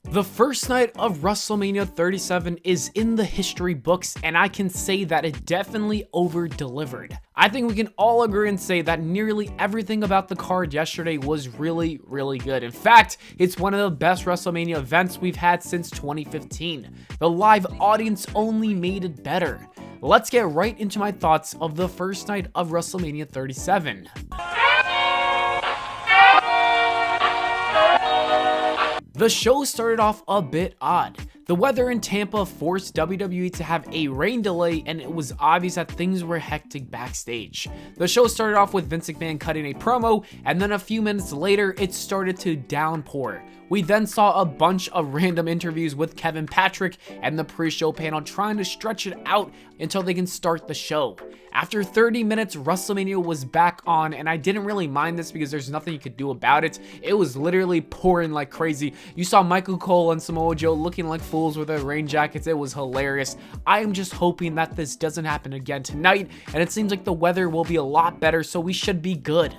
The first night of WrestleMania 37 is in the history books, and I can say that it definitely over-delivered. I think we can all agree and say that nearly everything about the card yesterday was really good. In fact, it's one of the best WrestleMania events we've had since 2015. The live audience only made it better. Let's get right into my thoughts of the first night of WrestleMania 37. The show started off a bit odd. The weather in Tampa forced WWE to have a rain delay, and it was obvious that things were hectic backstage. The show started off with Vince McMahon cutting a promo, and then a few minutes later, it started to downpour. We then saw a bunch of random interviews with Kevin Patrick and the pre-show panel trying to stretch it out until they can start the show. After 30 minutes, WrestleMania was back on, and I didn't really mind this because there's nothing you could do about it. It was literally pouring like crazy. You saw Michael Cole and Samoa Joe looking like fools with their rain jackets. It was hilarious. I am just hoping that this doesn't happen again tonight, and it seems like the weather will be a lot better, so we should be good.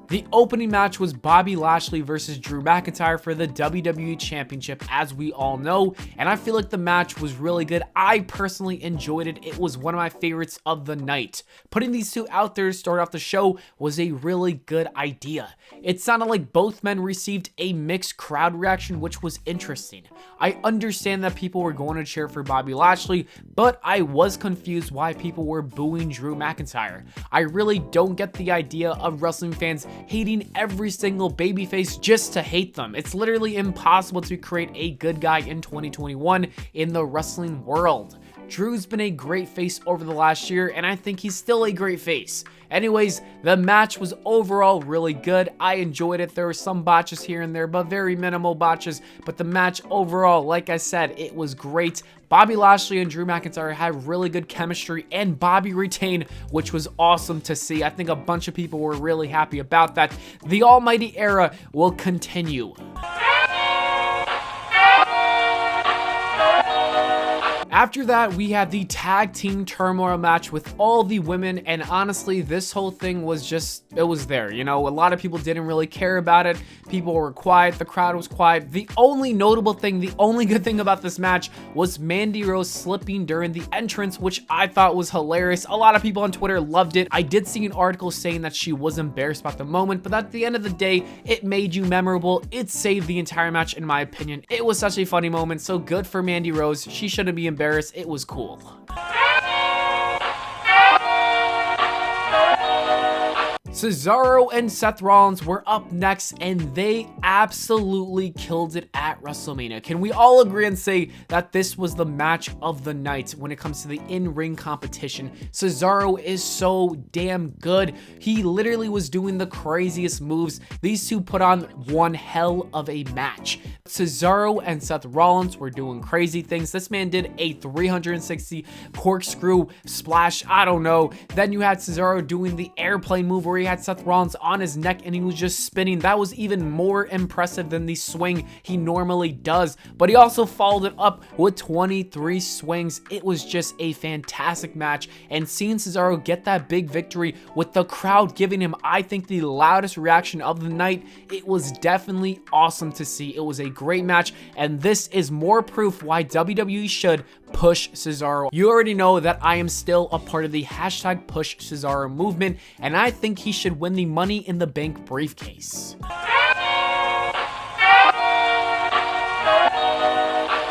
The opening match was Bobby Lashley versus Drew McIntyre for the WWE Championship, as we all know, and I feel like the match was really good. I personally enjoyed it. It was one of my favorites of the night. Putting these two out there to start off the show was a really good idea. It sounded like both men received a mixed crowd reaction, which was interesting. I understand that people were going to cheer for Bobby Lashley, but I was confused why people were booing Drew McIntyre. I really don't get the idea of wrestling fans hating every single babyface just to hate them. It's literally impossible to create a good guy in 2021 in the wrestling world. Drew's been a great face over the last year, and I think he's still a great face. Anyways, the match was overall really good. I enjoyed it. There were some botches here and there, but very minimal botches. But the match overall, like I said, it was great. Bobby Lashley and Drew McIntyre had really good chemistry, and Bobby retained, which was awesome to see. I think a bunch of people were really happy about that. The Almighty Era will continue. After that, we had the tag team turmoil match with all the women, and honestly, this whole thing was just, it was there. You know, a lot of people didn't really care about it. People were quiet. The crowd was quiet. The only notable thing, the only good thing about this match was Mandy Rose slipping during the entrance, which I thought was hilarious. A lot of people on Twitter loved it. I did see an article saying that she was embarrassed about the moment, but at the end of the day, it made you memorable. It saved the entire match, in my opinion. It was such a funny moment, so good for Mandy Rose. She shouldn't be embarrassed. It was cool. Cesaro and Seth Rollins were up next, and they absolutely killed it at WrestleMania. Can we all agree and say that this was the match of the night when it comes to the in-ring competition? Cesaro is so damn good. He literally was doing the craziest moves. These two put on one hell of a match. Cesaro and Seth Rollins were doing crazy things. This man did a 360 corkscrew splash. I don't know. Then you had Cesaro doing the airplane move where he had Seth Rollins on his neck and he was just spinning. That was even more impressive than the swing he normally does. But he also followed it up with 23 swings. It was just a fantastic match. And seeing Cesaro get that big victory with the crowd giving him, I think, the loudest reaction of the night, it was definitely awesome to see. It was a great match, and this is more proof why WWE should push Cesaro. You already know that I am still a part of the hashtag push Cesaro movement, and I think he should win the Money in the Bank briefcase.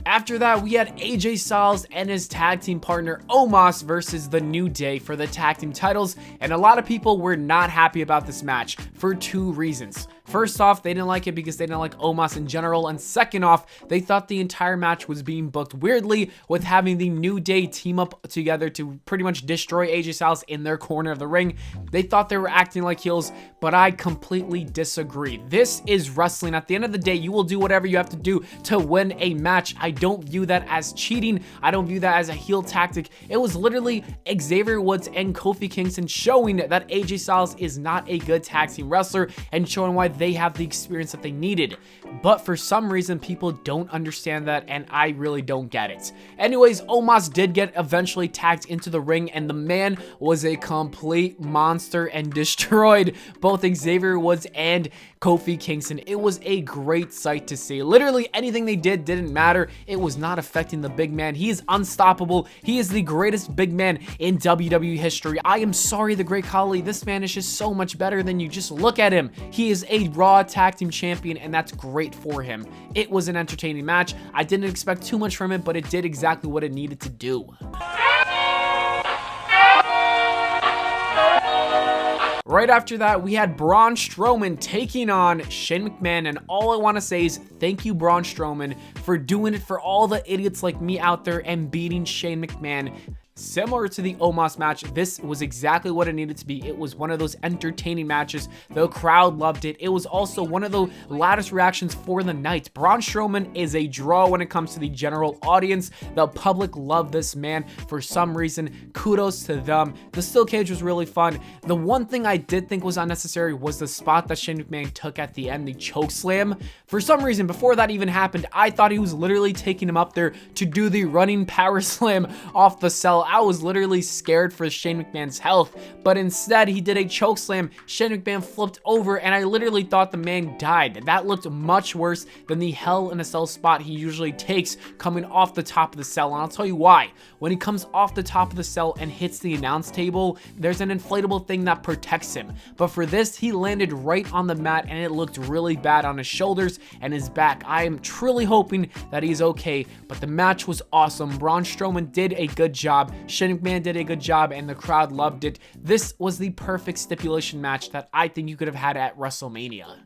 After that, we had AJ Styles and his tag team partner Omos versus The New Day for the tag team titles, and a lot of people were not happy about this match for two reasons. First off, they didn't like it because they didn't like Omos in general, and second off, they thought the entire match was being booked weirdly with having the New Day team up together to pretty much destroy AJ Styles in their corner of the ring. They thought they were acting like heels, but I completely disagree. This is wrestling. At the end of the day, you will do whatever you have to do to win a match. I don't view that as cheating. I don't view that as a heel tactic. It was literally Xavier Woods and Kofi Kingston showing that AJ Styles is not a good tag team wrestler and showing why they have the experience that they needed. But for some reason, people don't understand that, and I really don't get it. Anyways, Omos did get eventually tagged into the ring, and the man was a complete monster and destroyed both Xavier Woods and Kofi Kingston. It was a great sight to see. Literally anything they did didn't matter. It was not affecting the big man. He is unstoppable. He is the greatest big man in WWE history. I am sorry, the Great Khali. This man is just so much better than you. Just look at him. He is a Raw Tag Team Champion, and that's great for him. It was an entertaining match. I didn't expect too much from it, but it did exactly what it needed to do. Right after that, we had Braun Strowman taking on Shane McMahon, and all I want to say is thank you, Braun Strowman, for doing it for all the idiots like me out there and beating Shane McMahon. Similar to the Omos match, this was exactly what it needed to be. It was one of those entertaining matches. The crowd loved it. It was also one of the loudest reactions for the night. Braun Strowman is a draw when it comes to the general audience. The public loved this man for some reason. Kudos to them. The steel cage was really fun. The one thing I did think was unnecessary was the spot that Shane McMahon took at the end, the choke slam. For some reason, before that even happened, I thought he was literally taking him up there to do the running power slam off the cell. I was literally scared for Shane McMahon's health, but instead he did a choke slam. Shane McMahon flipped over, and I literally thought the man died. That looked much worse than the Hell in a Cell spot he usually takes coming off the top of the cell, and I'll tell you why. When he comes off the top of the cell and hits the announce table, there's an inflatable thing that protects him, but for this, he landed right on the mat, and it looked really bad on his shoulders and his back. I am truly hoping that he's okay, but the match was awesome. Braun Strowman did a good job. Shane McMahon did a good job, and the crowd loved it. This was the perfect stipulation match that I think you could have had at WrestleMania.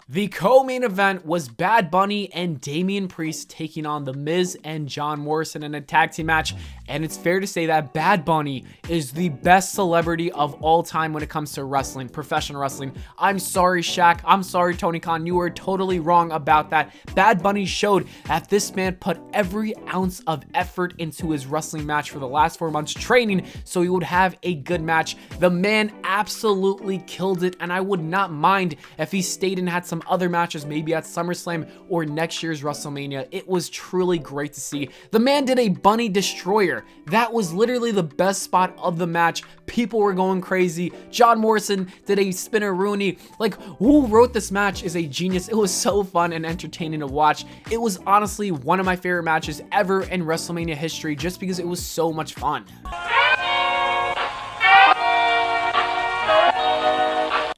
The co-main event was Bad Bunny and Damian Priest taking on The Miz and John Morrison in a tag team match, and it's fair to say that Bad Bunny is the best celebrity of all time when it comes to wrestling, professional wrestling. I'm sorry, Shaq. I'm sorry, Tony Khan. You were totally wrong about that. Bad Bunny showed that this man put every ounce of effort into his wrestling match for the last 4 months training so he would have a good match. The man absolutely killed it, and I would not mind if he stayed and had some other matches, maybe at SummerSlam or next year's WrestleMania. It was truly great to see. The man did a Bunny Destroyer. That was literally the best spot of the match. People were going crazy. John Morrison did a Spinner Rooney. Like, who wrote this match is a genius. It was so fun and entertaining to watch. It was honestly one of my favorite matches ever in WrestleMania history just because it was so much fun.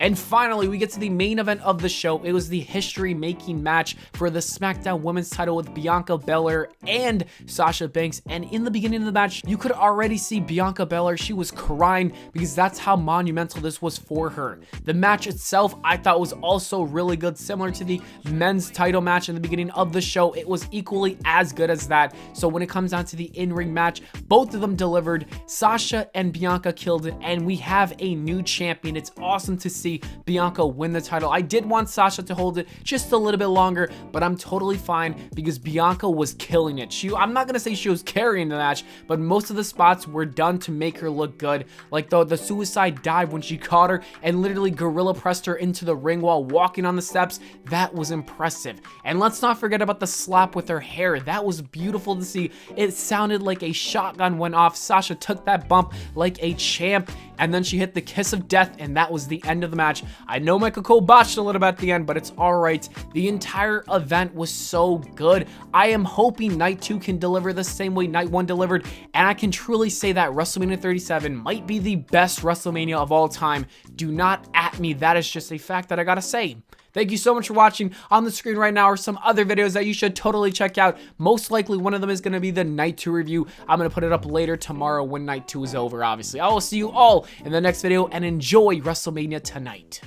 And finally, we get to the main event of the show. It was the history-making match for the SmackDown Women's title with Bianca Belair and Sasha Banks. And in the beginning of the match, you could already see Bianca Belair. She was crying because that's how monumental this was for her. The match itself, I thought, was also really good. Similar to the men's title match in the beginning of the show, it was equally as good as that. So when it comes down to the in-ring match, both of them delivered. Sasha and Bianca killed it, and we have a new champion. It's awesome to see Bianca win the title. I did want Sasha to hold it just a little bit longer, but I'm totally fine because Bianca was killing it. I'm not gonna say she was carrying the match, but most of the spots were done to make her look good. Like the suicide dive when she caught her and literally gorilla pressed her into the ring while walking on the steps. That was impressive. And let's not forget about the slap with her hair. That was beautiful to see. It sounded like a shotgun went off. Sasha took that bump like a champ, and then she hit the kiss of death, and that was the end of the match. I know Michael Cole botched a little bit at the end, but it's all right. The entire event was so good. I am hoping Night 2 can deliver the same way Night 1 delivered, and I can truly say that WrestleMania 37 might be the best WrestleMania of all time. Do not at me. That is just a fact that I gotta say. Thank you so much for watching. On the screen right now are some other videos that you should totally check out. Most likely one of them is going to be the Night 2 review. I'm going to put it up later tomorrow when Night 2 is over, obviously. I will see you all in the next video and enjoy WrestleMania tonight.